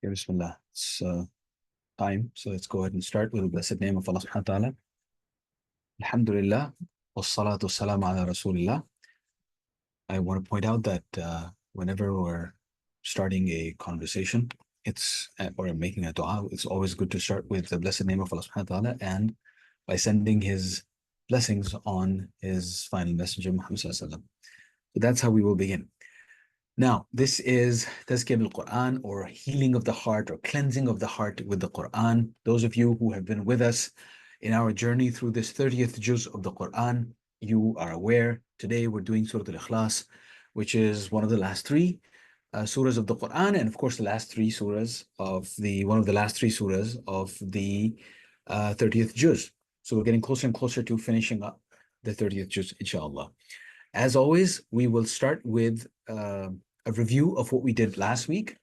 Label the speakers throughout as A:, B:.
A: Okay, Bismillah. It's time, so let's go ahead and start with the blessed name of Allah subhanahu wa ta'ala. Alhamdulillah, wassalatu wassalamu ala rasulillah. I want to point out that whenever we're starting a conversation, or making a dua, it's always good to start with the blessed name of Allah subhanahu wa ta'ala and by sending his blessings on his final messenger, Muhammad sallallahu alaihi wasallam. So that's how we will begin. Now, this is Tazkiyah bil-Quran, or healing of the heart, or cleansing of the heart with the Quran. Those of you who have been with us in our journey through this 30th juz of the Quran, you are aware, today we're doing Surah Al-Ikhlas, which is one of the last three surahs of the Quran, and of course the last three surahs of one of the last three surahs of the 30th juz. So we're getting closer and closer to finishing up the 30th juz, inshallah. As always, we will start with a review of what we did last week,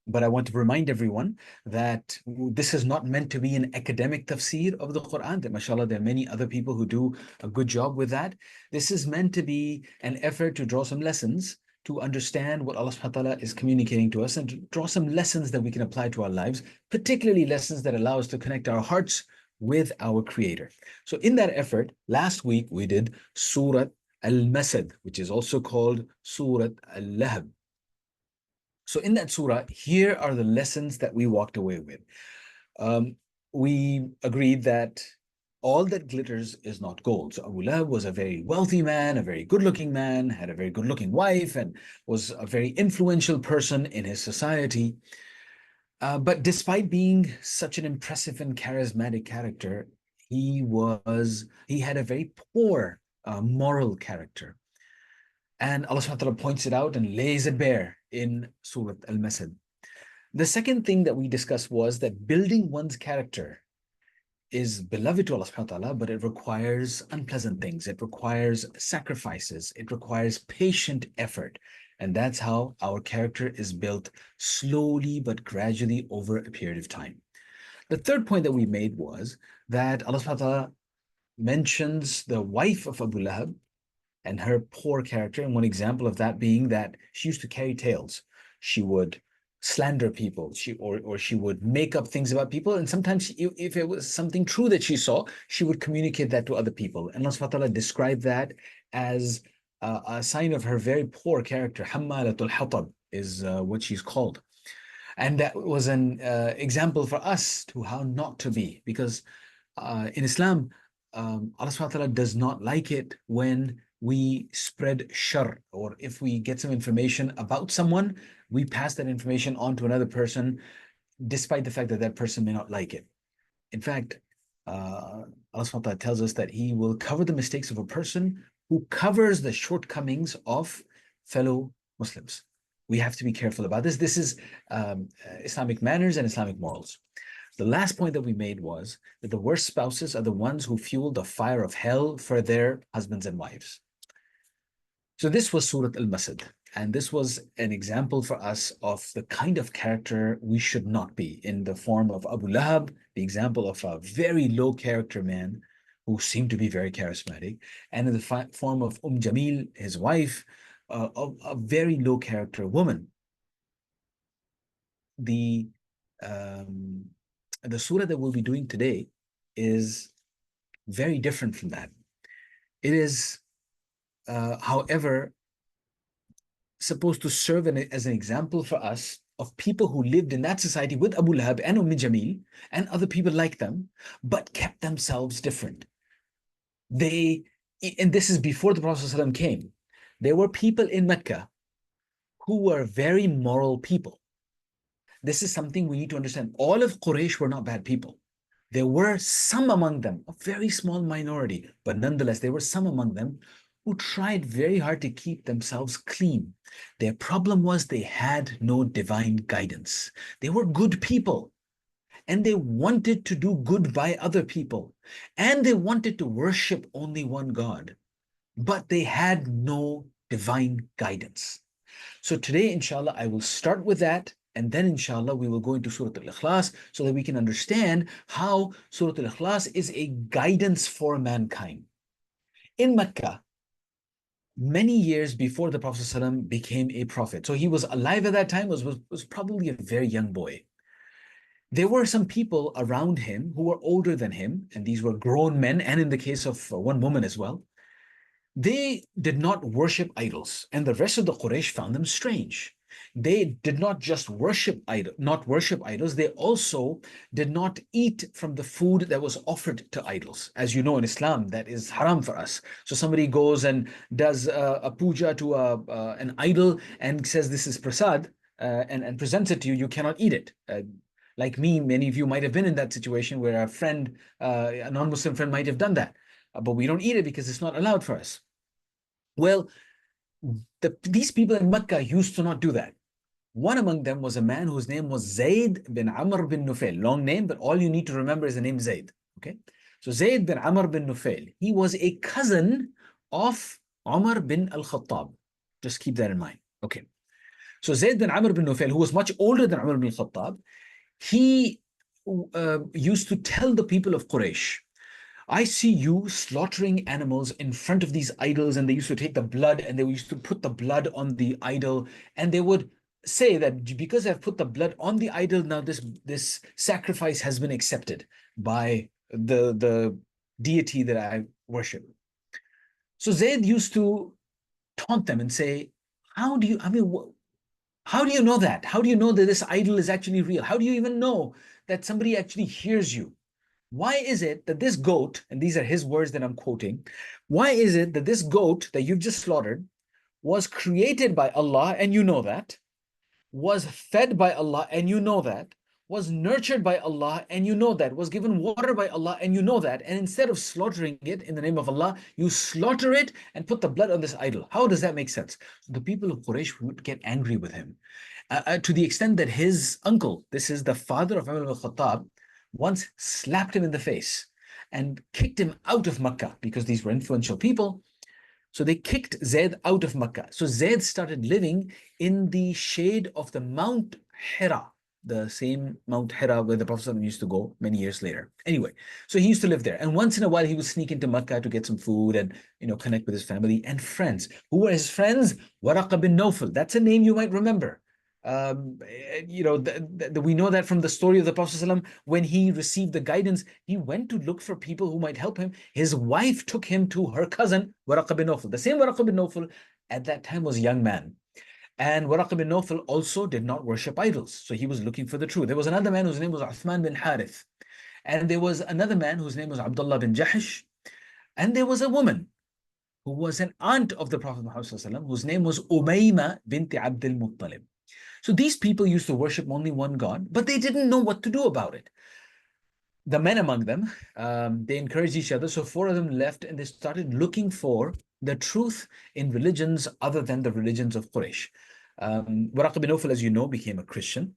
A: but I want to remind everyone that this is not meant to be an academic tafsir of the Quran, that mashallah, there are many other people who do a good job with that. This is meant to be an effort to draw some lessons, to understand what Allah subhanahu wa ta'ala is communicating to us, and to draw some lessons that we can apply to our lives, particularly lessons that allow us to connect our hearts with our Creator. So in that effort, last week we did Surah Al-Masad, which is also called Surah Al-Lahab. So in that surah, here are the lessons that we walked away with. We agreed that all that glitters is not gold. So Abu Lahab was a very wealthy man, a very good-looking man, had a very good-looking wife, and was a very influential person in his society. But despite being such an impressive and charismatic character, he had a very poor moral character. And Allah subhanahu wa ta'ala points it out and lays it bare in Surah Al-Masad. The second thing that we discussed was that building one's character is beloved to Allah subhanahu wa ta'ala, but it requires unpleasant things. It requires sacrifices. It requires patient effort. And that's how our character is built slowly but gradually over a period of time. The third point that we made was that Allah subhanahu wa ta'ala mentions the wife of Abu Lahab and her poor character. And one example of that being that she used to carry tales. She would slander people, or she would make up things about people. And sometimes if it was something true that she saw, she would communicate that to other people. And Allah subhanahu wa ta'ala described that as a sign of her very poor character. Hammalatul Hatab is what she's called. And that was an example for us to how not to be, because in Islam, Allah subhanahu wa ta'ala does not like it when we spread shar, or if we get some information about someone, we pass that information on to another person, despite the fact that that person may not like it. In fact, Allah subhanahu wa ta'ala tells us that He will cover the mistakes of a person who covers the shortcomings of fellow Muslims. We have to be careful about this. This is Islamic manners and Islamic morals. The last point that we made was that the worst spouses are the ones who fuel the fire of hell for their husbands and wives. So this was Surah Al-Masad, and this was an example for us of the kind of character we should not be, in the form of Abu Lahab, the example of a very low character man who seemed to be very charismatic, and in the form of Jamil, his wife, a very low character woman. The surah that we'll be doing today is very different from that. It is however, supposed to serve as an example for us of people who lived in that society with Abu Lahab and Jamil and other people like them, but kept themselves different. And this is before the Prophet ﷺ came. There were people in Mecca who were very moral people. This is something we need to understand. All of Quraysh were not bad people. There were some among them, a very small minority, but nonetheless, there were some among them who tried very hard to keep themselves clean. Their problem was they had no divine guidance. They were good people, and they wanted to do good by other people, and they wanted to worship only one God, but they had no divine guidance. So today, inshallah, I will start with that, and then inshallah, we will go into Surah Al-Ikhlas so that we can understand how Surah Al-Ikhlas is a guidance for mankind. In Mecca, many years before the Prophet ﷺ became a prophet. So he was alive at that time, was probably a very young boy. There were some people around him who were older than him, and these were grown men, and in the case of one woman as well. They did not worship idols, and the rest of the Quraysh found them strange. They did not just not worship idols, they also did not eat from the food that was offered to idols. As you know, in Islam, that is haram for us. So somebody goes and does a puja to an idol and says this is prasad, and presents it to you, you cannot eat it. Like me, many of you might have been in that situation where a friend, a non-Muslim friend might have done that. But we don't eat it because it's not allowed for us. Well, these people in Mecca used to not do that. One among them was a man whose name was Zayd bin Amr bin Nufail. Long name, but all you need to remember is the name Zayd. Okay? So Zayd bin Amr bin Nufail, he was a cousin of Umar bin al-Khattab. Just keep that in mind. Okay. So Zayd bin Amr bin Nufail, who was much older than Umar bin al-Khattab, he used to tell the people of Quraysh, I see you slaughtering animals in front of these idols, and they used to take the blood and they used to put the blood on the idol, and they would say that because I've put the blood on the idol, now this sacrifice has been accepted by the deity that I worship. So Zayd used to taunt them and say, how do you, I mean, how do you know that? How do you know that this idol is actually real? How do you even know that somebody actually hears you? Why is it that this goat, and these are his words that I'm quoting, why is it that this goat that you've just slaughtered was created by Allah, and you know that, was fed by Allah, and you know that, was nurtured by Allah, and you know that, was given water by Allah, and you know that, and instead of slaughtering it in the name of Allah, you slaughter it and put the blood on this idol? How does that make sense? The people of Quraysh would get angry with him, to the extent that his uncle, this is the father of Umar al-Khattab, once slapped him in the face and kicked him out of Mecca because these were influential people. So they kicked Zayd out of Mecca. So Zayd started living in the shade of the Mount Hira, the same Mount Hira where the Prophet used to go many years later. Anyway, so he used to live there. And once in a while, he would sneak into Mecca to get some food and, connect with his family and friends. Who were his friends? Waraqa bin Nawfal. That's a name you might remember. We know that from the story of the Prophet ﷺ, when he received the guidance, he went to look for people who might help him. His wife took him to her cousin, Waraqa bin Nawfal. The same Waraqa bin Nawfal at that time was a young man. And Waraqa bin Nawfal also did not worship idols. So he was looking for the truth. There was another man whose name was Uthman bin Harith. And there was another man whose name was Abdullah bin Jahish. And there was a woman who was an aunt of the Prophet Muhammad ﷺ, whose name was Umayma binti Abdul Muttalib. So these people used to worship only one God, but they didn't know what to do about it. The men among them, they encouraged each other. So 4 of them left and they started looking for the truth in religions other than the religions of Quraysh. Waraq bin Nawfal, as you know, became a Christian.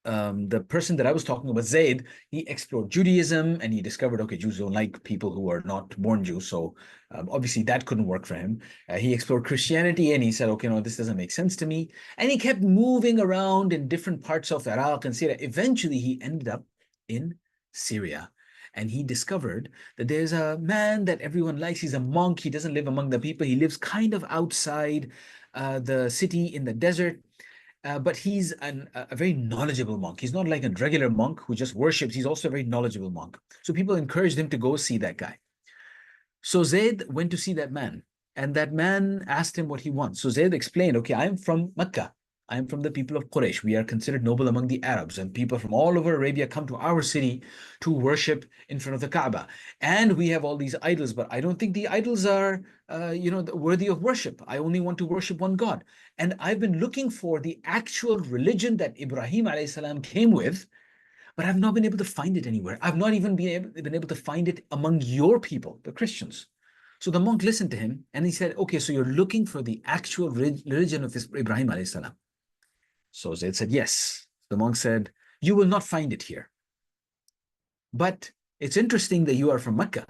A: The person that I was talking about, Zayd, he explored Judaism and he discovered, okay, Jews don't like people who are not born Jews. So obviously that couldn't work for him. He explored Christianity and he said, okay, no, this doesn't make sense to me. And he kept moving around in different parts of Iraq and Syria. Eventually he ended up in Syria. And he discovered that there's a man that everyone likes. He's a monk. He doesn't live among the people. He lives kind of outside the city in the desert. But he's a very knowledgeable monk. He's not like a regular monk who just worships. He's also a very knowledgeable monk. So people encouraged him to go see that guy. So Zayd went to see that man. And that man asked him what he wants. So Zayd explained, okay, I'm from Mecca. I'm from the people of Quraysh. We are considered noble among the Arabs, and people from all over Arabia come to our city to worship in front of the Kaaba. And we have all these idols, but I don't think the idols are, worthy of worship. I only want to worship one God. And I've been looking for the actual religion that Ibrahim alayhi salam came with, but I've not been able to find it anywhere. I've not even been able to find it among your people, the Christians. So the monk listened to him and he said, okay, so you're looking for the actual religion of Ibrahim alayhi salam. So Zayd said, yes. The monk said, you will not find it here. But it's interesting that you are from Mecca,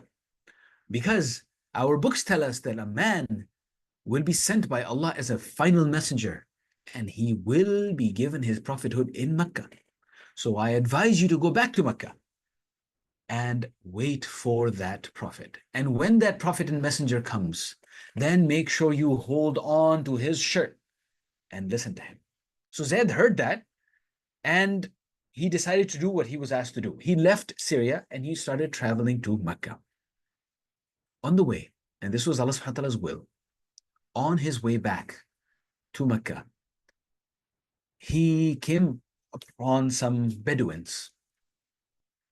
A: because our books tell us that a man will be sent by Allah as a final messenger, and he will be given his prophethood in Mecca. So I advise you to go back to Mecca and wait for that prophet. And when that prophet and messenger comes, then make sure you hold on to his shirt and listen to him. So Zayd heard that, and he decided to do what he was asked to do. He left Syria and he started traveling to Mecca. On the way, and this was Allah subhanahu wa ta'ala's will, on his way back to Mecca, he came upon some Bedouins.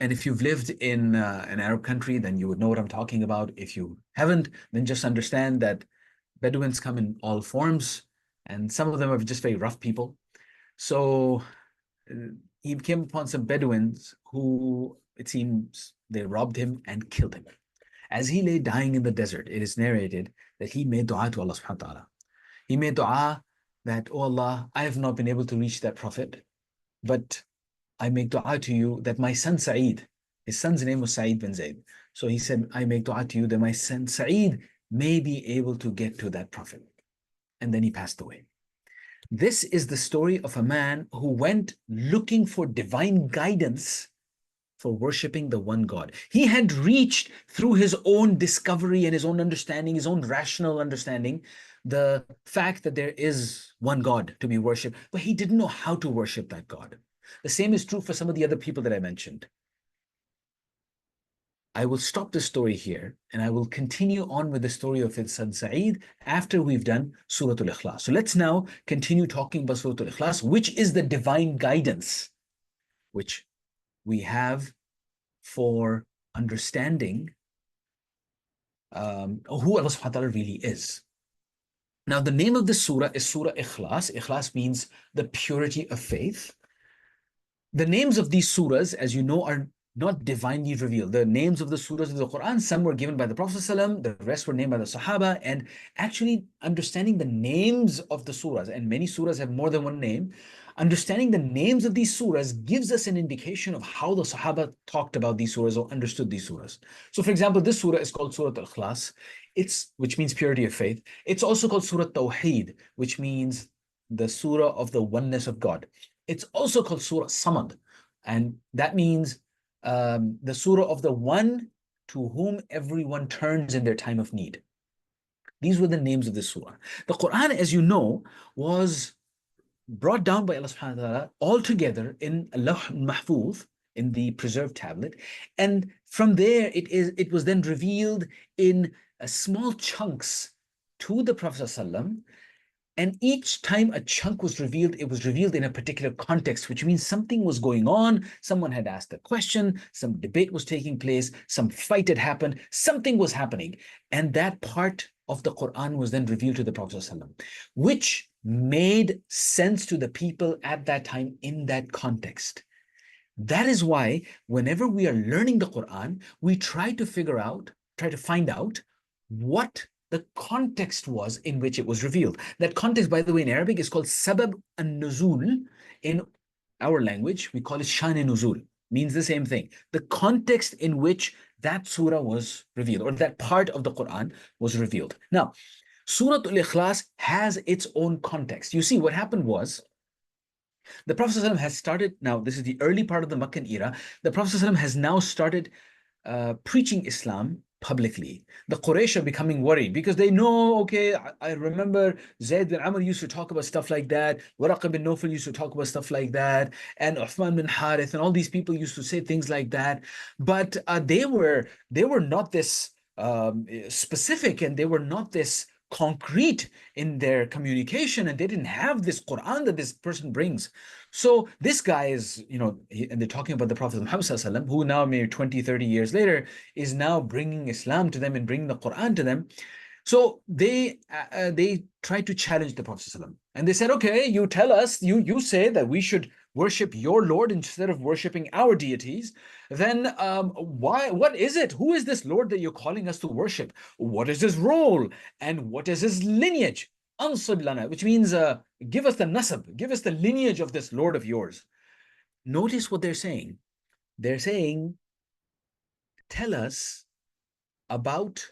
A: And if you've lived in an Arab country, then you would know what I'm talking about. If you haven't, then just understand that Bedouins come in all forms, and some of them are just very rough people. So he came upon some Bedouins who, it seems, they robbed him and killed him. As he lay dying in the desert, it is narrated that he made dua to Allah subhanahu wa ta'ala. He made dua that, oh Allah, I have not been able to reach that prophet, but I make dua to you that my son Sa'id, his son's name was Sa'id bin Zayd. So he said, I make dua to you that my son Sa'id may be able to get to that prophet. And then he passed away. This is the story of a man who went looking for divine guidance for worshiping the one God. He had reached through his own discovery and his own understanding, his own rational understanding, the fact that there is one God to be worshipped, but he didn't know how to worship that God. The same is true for some of the other people that I mentioned. I will stop the story here and I will continue on with the story of his son Sa'id after we've done Surah Al-Ikhlas. So let's now continue talking about Surah Al-Ikhlas, which is the divine guidance which we have for understanding who Allah subhanahu wa ta'ala really is. Now, the name of this surah is Surah Ikhlas. Ikhlas means the purity of faith. The names of these surahs, as you know, are not divinely revealed. The names of the surahs of the Quran, some were given by the Prophet ﷺ, the rest were named by the Sahaba, and actually understanding the names of the surahs, and many surahs have more than one name, understanding the names of these surahs gives us an indication of how the Sahaba talked about these surahs or understood these surahs. So for example, this surah is called Surah Al-Ikhlas, which means purity of faith. It's also called Surah Tawheed, which means the surah of the oneness of God. It's also called Surah Samad, and that means the surah of the one to whom everyone turns in their time of need. These were the names of this surah. The Quran, as you know, was brought down by Allah subhanahu wa ta'ala all together in Lawh Mahfuz, in the preserved tablet. And from there, it was then revealed in small chunks to the Prophet ﷺ. And each time a chunk was revealed, it was revealed in a particular context, which means something was going on, someone had asked a question, some debate was taking place, some fight had happened, something was happening. And that part of the Quran was then revealed to the Prophet ﷺ, which made sense to the people at that time in that context. That is why whenever we are learning the Quran, we try to find out what the context was in which it was revealed. That context, by the way, in Arabic is called sabab an-nuzul. In our language, we call it shan nuzul. Means the same thing. The context in which that surah was revealed, or that part of the Quran was revealed. Now, Surah Al-Ikhlas has its own context. You see, what happened was, the Prophet ﷺ has started, now this is the early part of the Meccan era, the Prophet ﷺ has now started preaching Islam publicly. The Quraysh are becoming worried because they know, okay, I remember Zayd bin Amr used to talk about stuff like that, Waraq bin Nawfal used to talk about stuff like that, and Uthman bin Harith and all these people used to say things like that, but they were not this specific, and they were not this concrete in their communication, and they didn't have this Quran that this person brings. So this guy is, and they're talking about the Prophet Muhammad ﷺ, who now maybe 20, 30 years later is now bringing Islam to them and bringing the Quran to them. So they tried to challenge the Prophet ﷺ, and they said, okay, you tell us, you say that we should worship your Lord instead of worshiping our deities, then what is it? Who is this Lord that you're calling us to worship? What is his role? And what is his lineage? Ansib lana, which means give us the nasab, give us the lineage of this Lord of yours. Notice what they're saying. They're saying, tell us about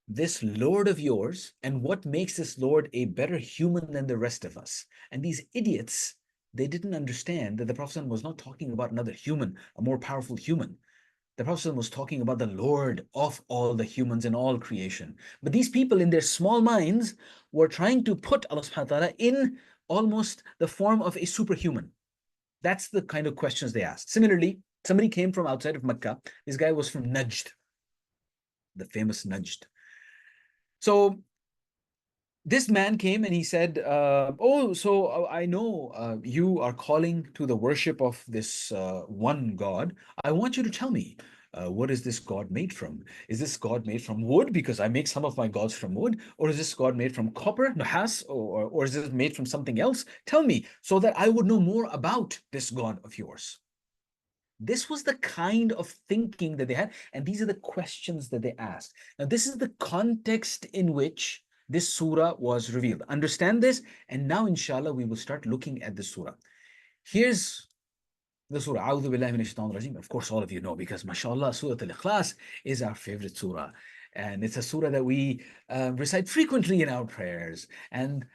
A: this Lord of yours and what makes this Lord a better human than the rest of us. And these idiots, they didn't understand that the Prophet was not talking about another human, a more powerful human. The Prophet was talking about the Lord of all the humans in all creation. But these people in their small minds were trying to put Allah subhanahu wa ta'ala in almost the form of a superhuman. That's the kind of questions they asked. Similarly, somebody came from outside of Mecca. This guy was from Najd, the famous Najd. So this man came and he said, oh, so I know you are calling to the worship of this one God. I want you to tell me, what is this God made from? Is this God made from wood? Because I make some of my gods from wood. Or is this God made from copper, nuhas? Or is it made from something else? Tell me, so that I would know more about this God of yours. This was the kind of thinking that they had, and these are the questions that they asked. Now, this is the context in which this surah was revealed. Understand this, and now, inshallah, we will start looking at the surah. Here's the surah. A'udhu billahi minash shaitanir rajim. Of course, all of you know, because mashallah, Surah Al-Ikhlas is our favorite surah. And it's a surah that we recite frequently in our prayers. And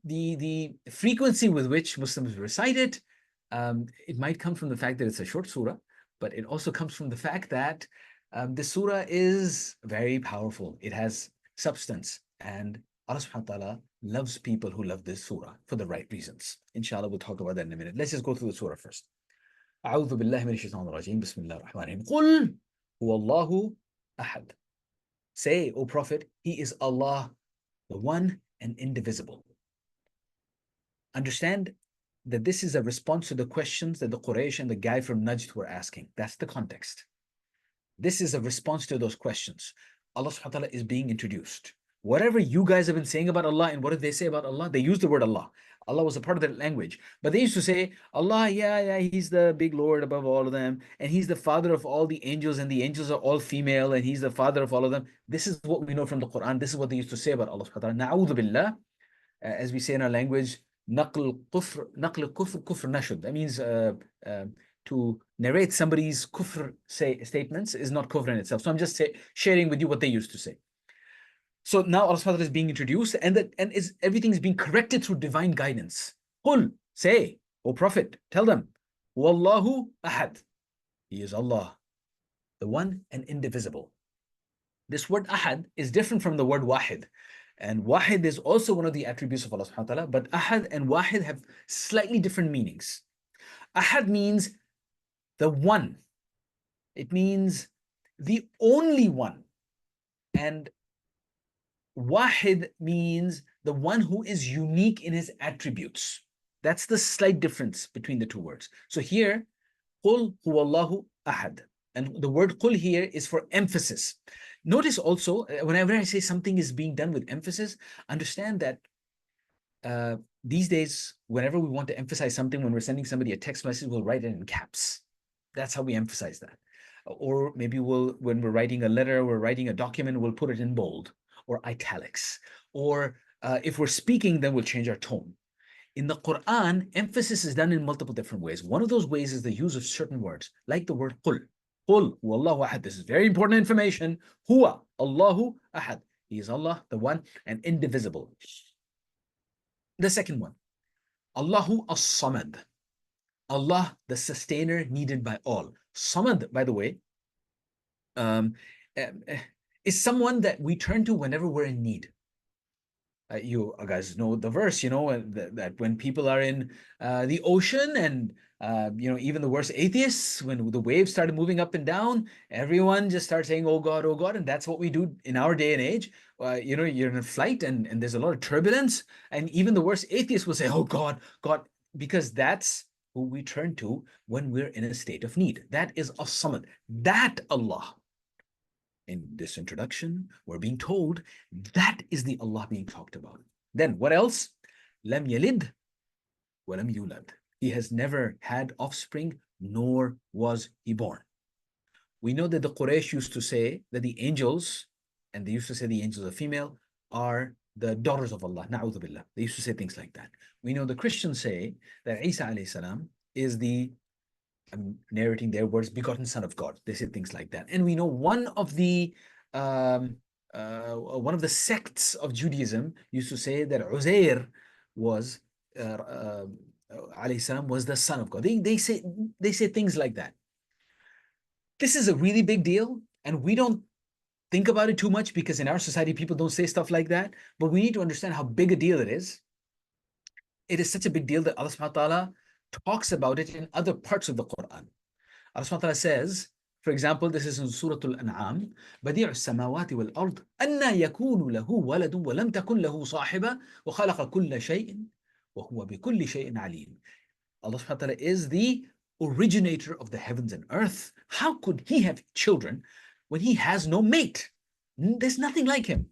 A: the frequency with which Muslims recite it, it might come from the fact that it's a short surah, but it also comes from the fact that the surah is very powerful. It has substance, and Allah subhanahu wa ta'ala loves people who love this surah for the right reasons. Inshallah, we'll talk about that in a minute. Let's just go through the surah first. أعوذ بالله من الشيطان الرجيم بسم الله الرحمن الرحيم قل هو الله أحد. Say, O Prophet, He is Allah, the one and indivisible. Understand that this is a response to the questions that the Quraysh and the guy from Najd were asking. That's the context. This is a response to those questions. Allah subhanahu wa ta'ala is being introduced. Whatever you guys have been saying about Allah, and what did they say about Allah? They used the word Allah. Allah was a part of their language. But they used to say, Allah, yeah, He's the big Lord above all of them, and He's the father of all the angels, and the angels are all female, and He's the father of all of them. This is what we know from the Quran. This is what they used to say about Allah subhanahu wa ta'ala. Na'udhu billah, as we say in our language, naql kufr nashud. That means to narrate somebody's kufr statements is not kufr in itself. So I'm just sharing with you what they used to say. So now Allah subhanahu wa ta'ala is being introduced, and everything is being corrected through divine guidance. Qul, say, O Prophet, tell them, Wallahu ahad. He is Allah, the one and indivisible. This word ahad is different from the word wahid. And wahid is also one of the attributes of Allah subhanahu wa ta'ala, but ahad and wahid have slightly different meanings. Ahad means the one. It means the only one. And wahid means the one who is unique in his attributes. That's the slight difference between the two words. So here, Qul huwallahu ahad. And the word qul here is for emphasis. Notice also, whenever I say something is being done with emphasis, understand that these days, whenever we want to emphasize something, when we're sending somebody a text message, we'll write it in caps. That's how we emphasize that. Or maybe when we're writing a letter, we're writing a document, we'll put it in bold or italics. Or if we're speaking, then we'll change our tone. In the Quran, emphasis is done in multiple different ways. One of those ways is the use of certain words, like the word qul. Qul huwallahu ahad. This is very important information. Huwa Allahu ahad. He is Allah, the one and indivisible. The second one, Allahu as-samad. Allah, the sustainer needed by all. Samad, by the way, is someone that we turn to whenever we're in need. You guys know the verse, that when people are in the ocean and, even the worst atheists, when the waves started moving up and down, everyone just starts saying, oh God, oh God. And that's what we do in our day and age. You're in a flight and there's a lot of turbulence. And even the worst atheists will say, oh God, God, because that's who we turn to when we're in a state of need. That is as-samad. That Allah. In this introduction, we're being told that is the Allah being talked about. Then what else? Lam yalid wa lam yulad. He has never had offspring, nor was he born. We know that the Quraysh used to say that the angels, and they used to say the angels are female, are the daughters of Allah. Na'udhu billah. They used to say things like that. We know the Christians say that Isa alayhi salam is the, I'm narrating their words, begotten son of God. They say things like that. And we know one of the sects of Judaism used to say that Uzair was alayhi salam was the son of God. They say things like that. This is a really big deal, and we don't think about it too much because in our society people don't say stuff like that. But we need to understand how big a deal it is. It is such a big deal that Allah subhanahu wa ta'ala talks about it in other parts of the Quran. Allah subhanahu wa ta'ala says, for example, this is in Surah Al-An'am, بديع السماوات والأرض أنى يكون له ولد ولم تكن له صاحبة وخلق كل شيء وهو بكل شيء عليم. Allah subhanahu wa ta'ala is the originator of the heavens and earth. How could he have children when he has no mate? There's nothing like him.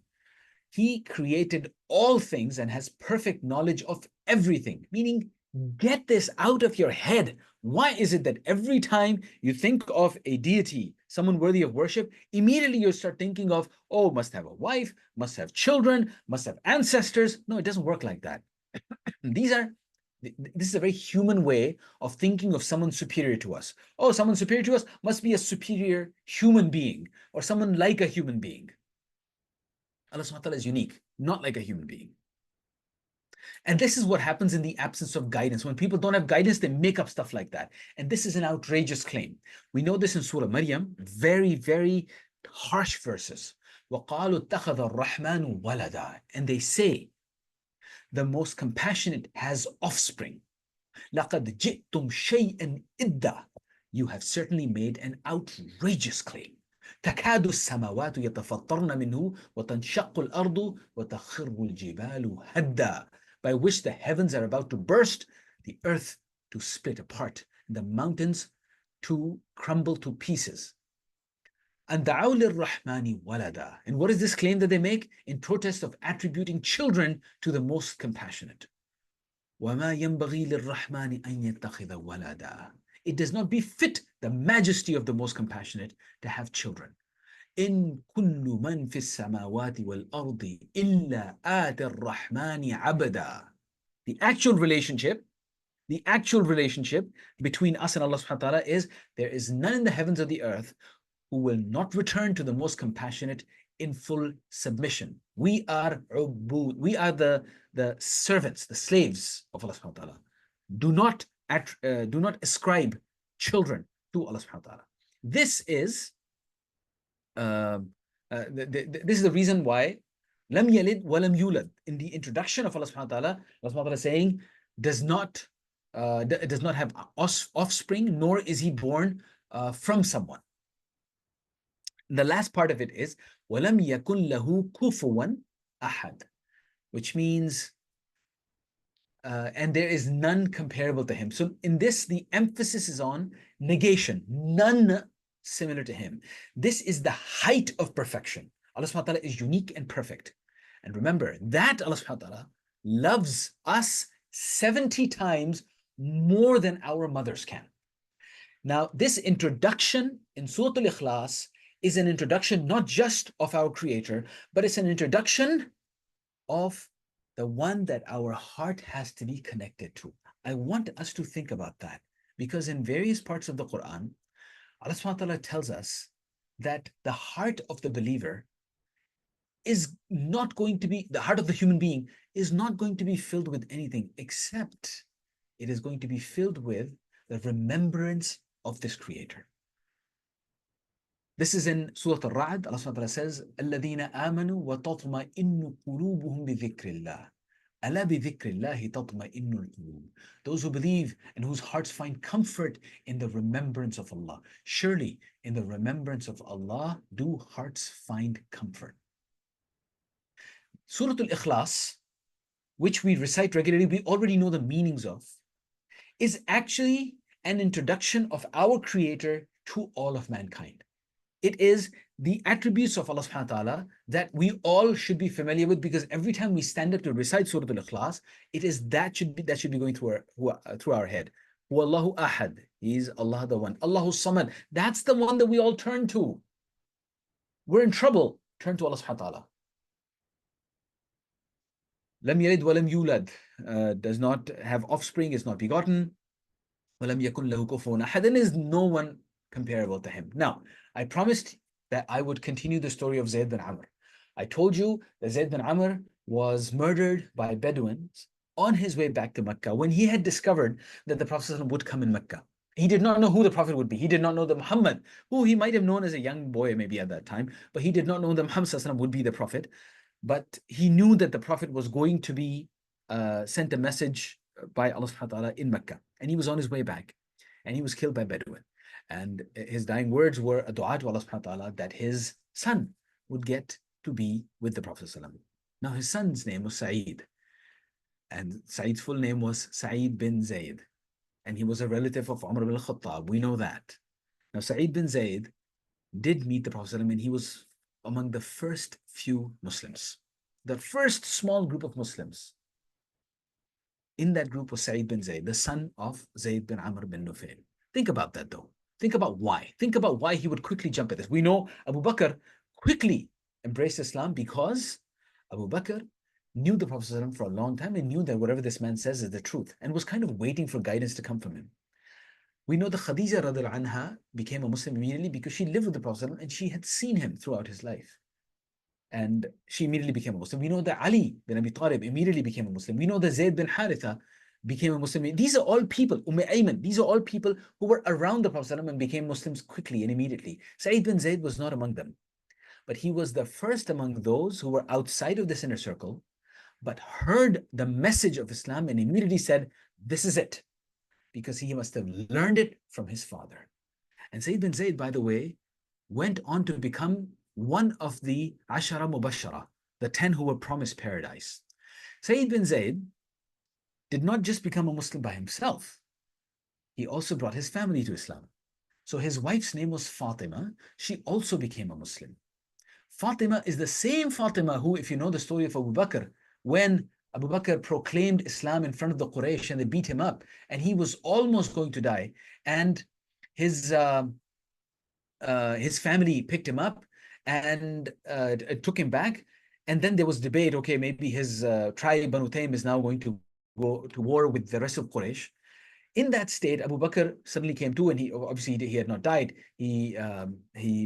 A: He created all things and has perfect knowledge of everything. Meaning, get this out of your head. Why is it that every time you think of a deity, someone worthy of worship, immediately you start thinking of, oh, must have a wife, must have children, must have ancestors? No, it doesn't work like that. This is a very human way of thinking of someone superior to us. Oh, someone superior to us must be a superior human being or someone like a human being. Allah subhanahu wa ta'ala is unique, not like a human being. And this is what happens in the absence of guidance. When people don't have guidance, they make up stuff like that. And this is an outrageous claim. We know this in Surah Maryam, very, very harsh verses. وَقَالُوا اتَّخَذَ الرَّحْمَنُ وَلَدًا. And they say, the most compassionate has offspring. لَقَدْ جِئْتُمْ شَيْئًا إِدًّا. You have certainly made an outrageous claim. تكاد السماوات يتفطرن منه وتنشق الأرض وتخر الجبال هدا. By which the heavens are about to burst, the earth to split apart, and the mountains to crumble to pieces. And دعوا للرحمن ولدا. And what is this claim that they make? In protest of attributing children to the most compassionate. وما ينبغي للرحمن أن يتخذ ولدا. It does not befit the majesty of the most compassionate to have children. إن كل من في السماوات والأرض إلا آتي الرحمن عبدا. The actual relationship between us and Allah subhanahu wa ta'ala is there is none in the heavens or the earth who will not return to the most compassionate in full submission. We are the servants, the slaves of Allah subhanahu wa ta'ala. Do not ascribe children to Allah subhanahu wa ta'ala. This is the reason why lam yalid wa lam yulad. In the introduction of Allah subhanahu wa ta'ala, Allah subhanahu wa ta'ala saying does not have offspring, nor is he born from someone. The last part of it is وَلَمْ يَكُنْ لَهُ كُفُوًا أَحَدٌ, which means and there is none comparable to him. So in this, the emphasis is on negation, none similar to him. This is the height of perfection. Allah subhanahu wa ta'ala is unique and perfect. And remember that Allah subhanahu wa ta'ala loves us 70 times more than our mothers can. Now, this introduction in Surah Al-Ikhlas is an introduction not just of our Creator, but it's an introduction of the one that our heart has to be connected to. I want us to think about that because in various parts of the Quran, Allah subhanahu wa ta'ala tells us that the heart of the believer is not going to be, the heart of the human being is not going to be filled with anything except it is going to be filled with the remembrance of this Creator. This is in Surah Al-Ra'd. Allah subhanahu wa ta'ala says, الَّذِينَ آمَنُوا وَتَطْمَئِنُّ قُلُوبُهُم بِذِكْرِ اللَّهِ أَلَا بِذِكْرِ اللَّهِ تَطْمَئِنُّ الْقُلُوبُ. Those who believe and whose hearts find comfort in the remembrance of Allah. Surely in the remembrance of Allah do hearts find comfort. Surah Al-Ikhlas, which we recite regularly, we already know the meanings of, is actually an introduction of our Creator to all of mankind. It is the attributes of Allah subhanahu wa ta'ala that we all should be familiar with, because every time we stand up to recite Surah Al-Ikhlas, it is that should be going through our head. Huwallahu ahad, He is Allah the one. Allahu samad, that's the one that we all turn to. We're in trouble, turn to Allah subhanahu wa ta'ala. Lam yalid wa lam yulad, does not have offspring, is not begotten. Wa lam yakun lahu kufuwan ahad, and is no one comparable to him. Now, I promised that I would continue the story of Zayd bin Amr. I told you that Zayd bin Amr was murdered by Bedouins on his way back to Mecca when he had discovered that the Prophet ﷺ would come in Mecca. He did not know who the Prophet would be. He did not know that Muhammad, who he might have known as a young boy maybe at that time, but he did not know that Muhammad ﷺ would be the Prophet. But he knew that the Prophet was going to be sent a message by Allah subhanahu wa ta'ala in Mecca. And he was on his way back. And he was killed by Bedouin. And his dying words were a dua to Allah subhanahu wa ta'ala that his son would get to be with the Prophet ﷺ. Now his son's name was Sa'id. And Sa'id's full name was Sa'id bin Zayd. And he was a relative of Umar bin Khattab. We know that. Now Sa'id bin Zayd did meet the Prophet ﷺ, and he was among the first few Muslims. The first small group of Muslims. In that group was Sa'id bin Zayd, the son of Zayd bin Amr bin Nufail. Think about that though. Think about why. Think about why he would quickly jump at this. We know Abu Bakr quickly embraced Islam because Abu Bakr knew the Prophet ﷺ for a long time and knew that whatever this man says is the truth and was kind of waiting for guidance to come from him. We know that Khadija radiallahu anha became a Muslim immediately because she lived with the Prophet ﷺ and she had seen him throughout his life. And she immediately became a Muslim. We know that Ali bin Abi Talib immediately became a Muslim. We know that Zayd bin Haritha became a Muslim. These are all people, Ayman, these are all people who were around the Prophet ﷺ and became Muslims quickly and immediately. Sa'id bin Zayd was not among them, but he was the first among those who were outside of this inner circle, but heard the message of Islam and immediately said, this is it, because he must have learned it from his father. And Sa'id bin Zayd, by the way, went on to become one of the Ashara Mubashara, the 10 who were promised paradise. Sa'id bin Zayd did not just become a Muslim by himself, he also brought his family to Islam. So his wife's name was Fatima. She also became a Muslim. Fatima is the same Fatima who, if you know the story of Abu Bakr, when Abu Bakr proclaimed Islam in front of the Quraysh and they beat him up and he was almost going to die, and his family picked him up and took him back. And then there was debate, okay, maybe his tribe, Banu Taym, is now going to go to war with the rest of Quraysh. In that state, Abu Bakr suddenly came to, and he had not died. He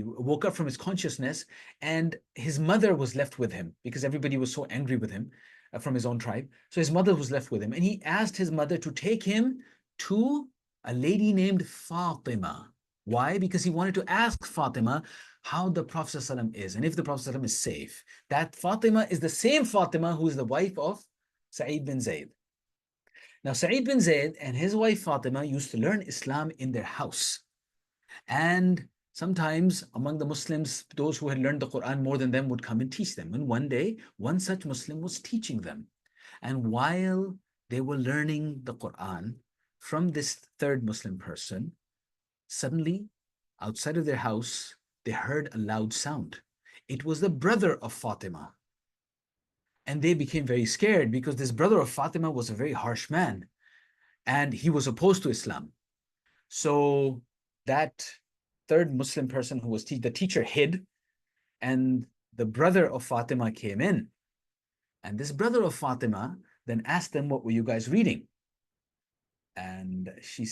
A: woke up from his consciousness, and his mother was left with him because everybody was so angry with him from his own tribe. So his mother was left with him, and he asked his mother to take him to a lady named Fatima. Why? Because he wanted to ask Fatima how the Prophet ﷺ is and if the Prophet ﷺ is safe. That Fatima is the same Fatima who is the wife of Sa'id bin Zayd. Now, Sa'id bin Zayd and his wife Fatima used to learn Islam in their house. And sometimes among the Muslims, those who had learned the Quran more than them would come and teach them. And one day, one such Muslim was teaching them. And while they were learning the Quran from this third Muslim person, suddenly, outside of their house, they heard a loud sound. It was the brother of Fatima. And they became very scared because this brother of Fatima was a very harsh man and he was opposed to Islam. So that third Muslim person who was the teacher hid, and the brother of Fatima came in. And this brother of Fatima then asked them, what were you guys reading? And they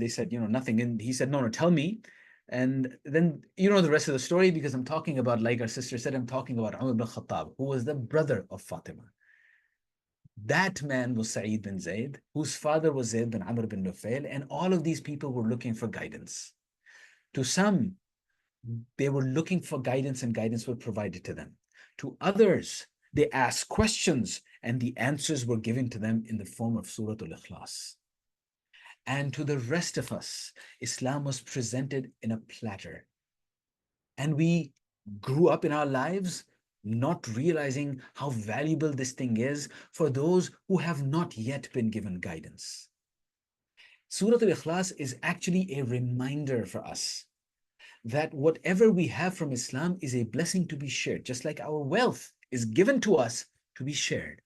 A: said, nothing. And he said, no, tell me. And then you know the rest of the story, because I'm talking about, like our sister said, I'm talking about Umar bin Khattab, who was the brother of Fatima. That man was Sa'id bin Zayd, whose father was Zayd bin Amr bin Nufail, and all of these people were looking for guidance. To some, they were looking for guidance and guidance was provided to them. To others, they asked questions and the answers were given to them in the form of Surah Al-Ikhlas. And to the rest of us, Islam was presented in a platter. And we grew up in our lives not realizing how valuable this thing is for those who have not yet been given guidance. Surah Al-Ikhlas is actually a reminder for us that whatever we have from Islam is a blessing to be shared, just like our wealth is given to us to be shared.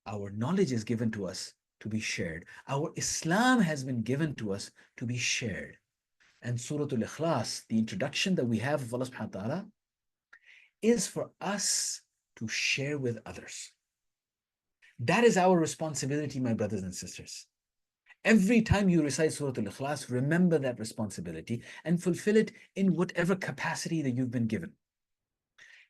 A: Our knowledge is given to us to be shared. Our Islam has been given to us to be shared. And Surah Al-Ikhlas, the introduction that we have of Allah subhanahu wa ta'ala, is for us to share with others. That is our responsibility, my brothers and sisters. Every time you recite Surah Al-Ikhlas, remember that responsibility and fulfill it in whatever capacity that you've been given.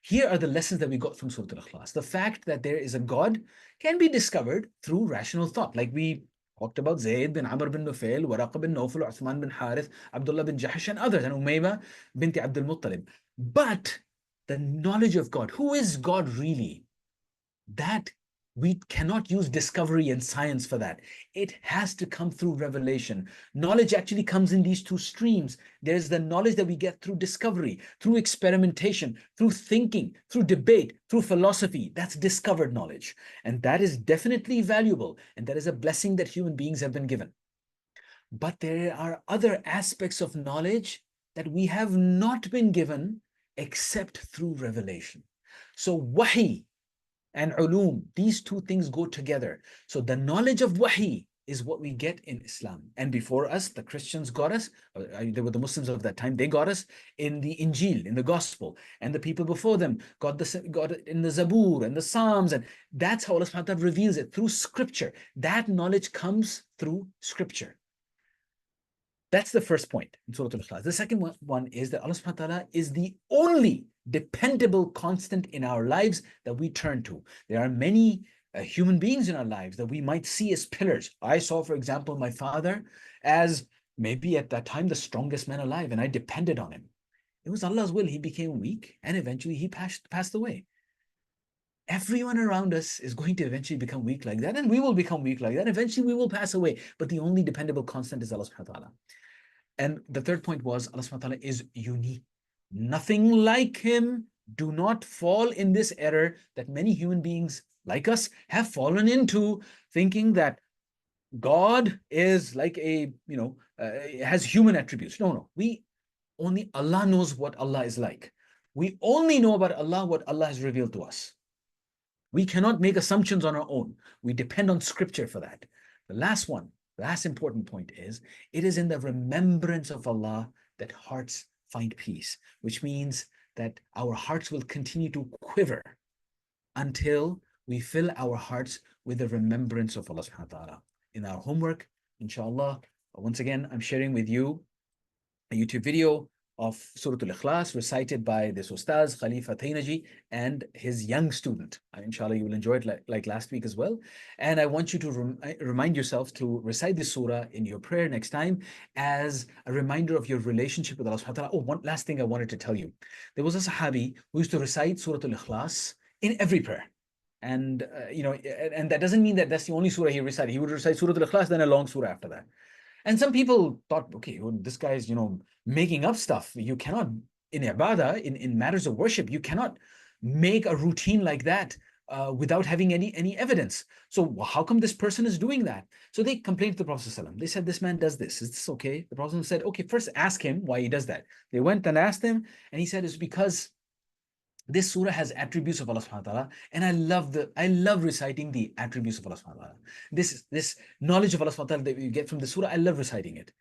A: Here are the lessons that we got from Surah Al-Ikhlas. The fact that there is a God can be discovered through rational thought. Like we talked about Zayd bin Amr bin Nufail, Waraqa bin Nawfal, Uthman bin Harith, Abdullah bin Jahash, and others, and Umayma binti Abdul Muttalib. But the knowledge of God, who is God really? That We cannot use discovery and science for that. It has to come through revelation. Knowledge actually comes in these two streams. There's the knowledge that we get through discovery, through experimentation, through thinking, through debate, through philosophy. That's discovered knowledge. And that is definitely valuable. And that is a blessing that human beings have been given. But there are other aspects of knowledge that we have not been given except through revelation. So wahi and ulum, these two things go together. So the knowledge of wahi is what we get in Islam. And before us, the Christians got us, they were the Muslims of that time, they got us in the Injil, in the Gospel. And the people before them got it in the Zabur and the Psalms. And that's how Allah subhanahu wa ta'ala reveals it, through scripture. That knowledge comes through scripture. That's the first point in Surah Al-Ikhlas. The second one is that Allah subhanahu wa ta'ala is the only dependable constant in our lives that we turn to. There are many human beings in our lives that we might see as pillars. I saw, for example, my father as maybe at that time the strongest man alive, and I depended on him. It was Allah's will. He became weak, and eventually he passed away. Everyone around us is going to eventually become weak like that, and we will become weak like that. Eventually we will pass away, but the only dependable constant is Allah subhanahu wa ta'ala. And the third point was Allah subhanahu wa ta'ala is unique. Nothing like him. Do not fall in this error that many human beings like us have fallen into, thinking that God is like has human attributes. No. Only Allah knows what Allah is like. We only know about Allah what Allah has revealed to us. We cannot make assumptions on our own. We depend on scripture for that. The last important point is, it is in the remembrance of Allah that hearts find peace, which means that our hearts will continue to quiver until we fill our hearts with the remembrance of Allah subhanahu wa ta'ala. In our homework, inshallah, once again, I'm sharing with you a YouTube video of Surah Al-Ikhlas recited by this Ustaz Khalifa Tainaji and his young student. Inshallah, you will enjoy it like last week as well. And I want you to remind yourself to recite this surah in your prayer next time as a reminder of your relationship with Allah subhanahu wa ta'ala. Oh, one last thing I wanted to tell you. There was a Sahabi who used to recite Surah Al-Ikhlas in every prayer. And, and that doesn't mean that that's the only surah he recited. He would recite Surah Al-Ikhlas, then a long surah after that. And some people thought, okay, well, this guy is, making up stuff. You cannot, in ibadah, in matters of worship, you cannot make a routine like that without having any evidence. So how come this person is doing that? So they complained to the Prophet ﷺ. They said, this man does this. Is this okay? The Prophet said, okay, first ask him why he does that. They went and asked him, and he said, it's because this surah has attributes of Allah subhanahu wa ta'ala, and I love reciting the attributes of Allah subhanahu wa ta'ala. This knowledge of Allah subhanahu wa ta'ala that you get from the surah, I love reciting it.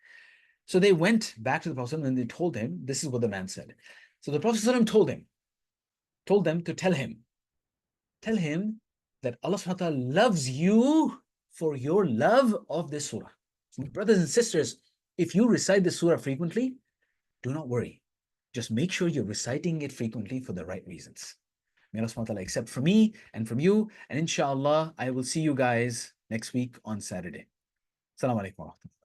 A: So they went back to the Prophet and they told him, this is what the man said. So the Prophet told them to tell him that Allah subhanahu wa ta'ala loves you for your love of this surah. So brothers and sisters, if you recite this surah frequently, do not worry. Just make sure you're reciting it frequently for the right reasons. May Allah subhanahu wa ta'ala accept from me and from you. And inshallah, I will see you guys next week on Saturday. Assalamu alaikum wa rahmatullah.